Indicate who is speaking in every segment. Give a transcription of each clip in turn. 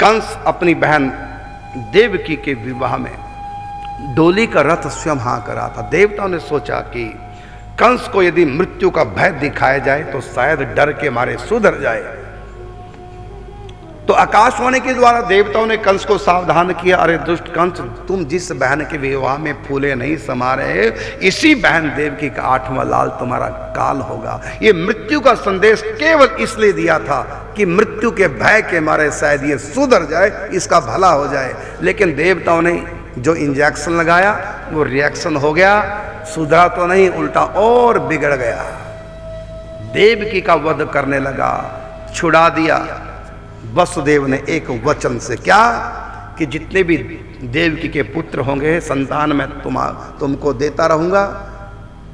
Speaker 1: कंस अपनी बहन देवकी के विवाह में डोली का रथ स्वयं हाँक रहा था। देवताओं ने सोचा कि कंस को यदि मृत्यु का भय दिखाया जाए तो शायद डर के मारे सुधर जाए। तो आकाशवाणी के द्वारा देवताओं ने कंस को सावधान किया, अरे दुष्ट कंस, तुम जिस बहन के विवाह में फूले नहीं समा रहे, इसी बहन देवकी का 8वां लाल तुम्हारा काल होगा। ये मृत्यु का संदेश केवल इसलिए दिया था कि मृत्यु के भय के मारे शायद ये सुधर जाए, इसका भला हो जाए। लेकिन देवताओं ने जो इंजेक्शन लगाया वो रिएक्शन हो गया, सुधरा तो नहीं, उल्टा और बिगड़ गया। देवकी का वध करने लगा, छुड़ा दिया। वसुदेव ने एक वचन से, क्या कि जितने भी देवकी के पुत्र होंगे संतान में तुमको देता रहूंगा,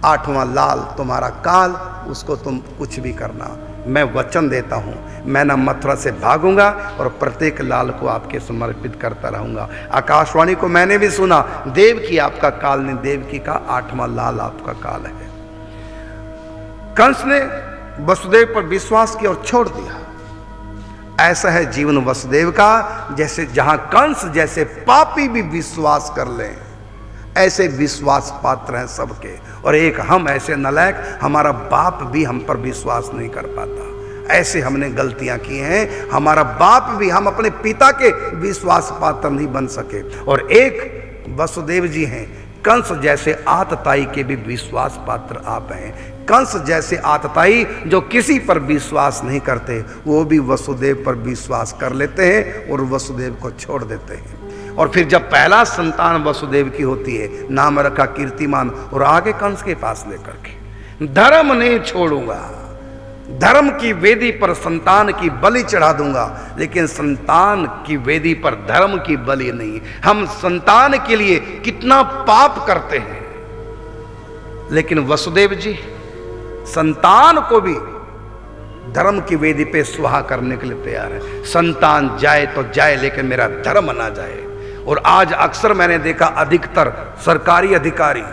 Speaker 1: 8वां लाल तुम्हारा काल, उसको तुम कुछ भी करना, मैं वचन देता हूं, मैं न मथुरा से भागूंगा और प्रत्येक लाल को आपके समर्पित करता रहूंगा। आकाशवाणी को मैंने भी सुना, देवकी आपका काल नहीं, देवकी का 8वां लाल आपका काल है। कंस ने वसुदेव पर विश्वास किया और छोड़ दिया। ऐसा है जीवन वसुदेव का, जैसे जहां कंस जैसे पापी भी विश्वास कर लें, ऐसे विश्वास पात्र हैं सबके। और एक हम ऐसे नलायक, हमारा बाप भी हम पर विश्वास नहीं कर पाता। ऐसे हमने गलतियां की हैं, हमारा बाप भी, हम अपने पिता के विश्वास पात्र नहीं बन सके। और एक वसुदेव जी हैं, कंस जैसे आतताई के भी विश्वास पात्र आप हैं। कंस जैसे आतताई जो किसी पर विश्वास नहीं करते, वो भी वसुदेव पर विश्वास कर लेते हैं और वसुदेव को छोड़ देते हैं। और फिर जब पहला संतान वसुदेव की होती है, नाम रखा कीर्तिमान, और आगे कंस के पास लेकर के, धर्म नहीं छोड़ूंगा, धर्म की वेदी पर संतान की बलि चढ़ा दूंगा, लेकिन संतान की वेदी पर धर्म की बलि नहीं। हम संतान के लिए कितना पाप करते हैं, लेकिन वसुदेव जी संतान को भी धर्म की वेदी पे सुहा करने के लिए तैयार है। संतान जाए तो जाए, लेकिन मेरा धर्म ना जाए। और आज अक्सर मैंने देखा, अधिकतर सरकारी अधिकारी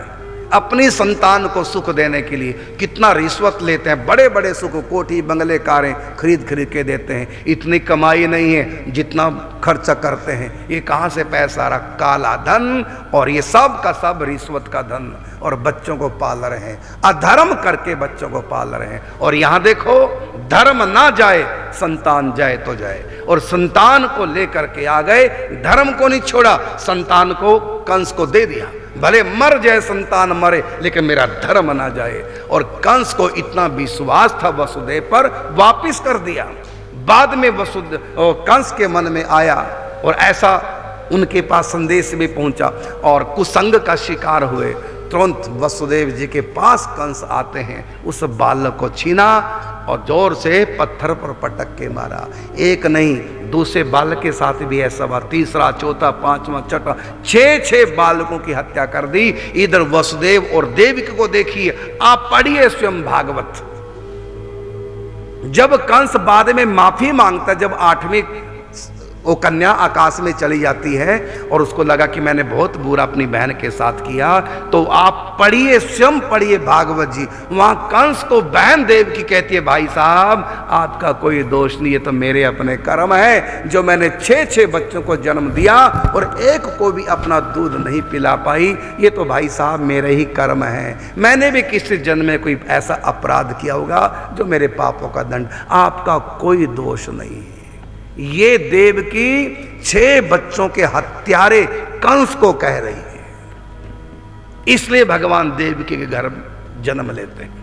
Speaker 1: अपनी संतान को सुख देने के लिए कितना रिश्वत लेते हैं, बड़े बड़े सुख, कोठी बंगले कारें खरीद के देते हैं। इतनी कमाई नहीं है जितना खर्चा करते हैं। ये कहाँ से पैसा आ रहा? काला धन, और ये सब का सब रिश्वत का धन। और बच्चों को पाल रहे हैं, अधर्म करके बच्चों को पाल रहे हैं। और यहाँ देखो, धर्म ना जाए, संतान जाए तो जाए। और संतान को लेकर के आ गए, धर्म को नहीं छोड़ा, संतान को कंस को दे दिया। भले मर जाए संतान मरे, लेकिन मेरा धर्म ना जाए। और कंस को इतना विश्वास था वसुदेव पर, वापिस कर दिया। बाद में कंस के मन में आया और ऐसा उनके पास संदेश भी पहुंचा और कुसंग का शिकार हुए। तुरंत वसुदेव जी के पास कंस आते हैं, उस बालक को छीना और जोर से पत्थर पर पटक के मारा। एक नहीं, दूसरे बालक के साथ भी ऐसा हुआ, तीसरा, चौथा, पांचवा, छठा, 6 बालकों की हत्या कर दी। इधर वसुदेव और देवकी को देखिए, आप पढ़िए स्वयं भागवत। जब कंस बाद में माफी मांगता, जब 8वीं वो कन्या आकाश में चली जाती है और उसको लगा कि मैंने बहुत बुरा अपनी बहन के साथ किया, तो आप पढ़िए, स्वयं पढ़िए भागवत जी। वहां कंस को बहन देवकी कहती है, भाई साहब आपका कोई दोष नहीं, ये तो मेरे अपने कर्म है, जो मैंने 6 बच्चों को जन्म दिया और एक को भी अपना दूध नहीं पिला पाई, ये तो भाई साहब मेरे ही कर्म है। मैंने भी किसी जन्म में कोई ऐसा अपराध किया होगा जो मेरे पापों का दंड, आपका कोई दोष नहीं है। ये देवकी 6 बच्चों के हत्यारे कंस को कह रही है। इसलिए भगवान देवकी के घर जन्म लेते हैं।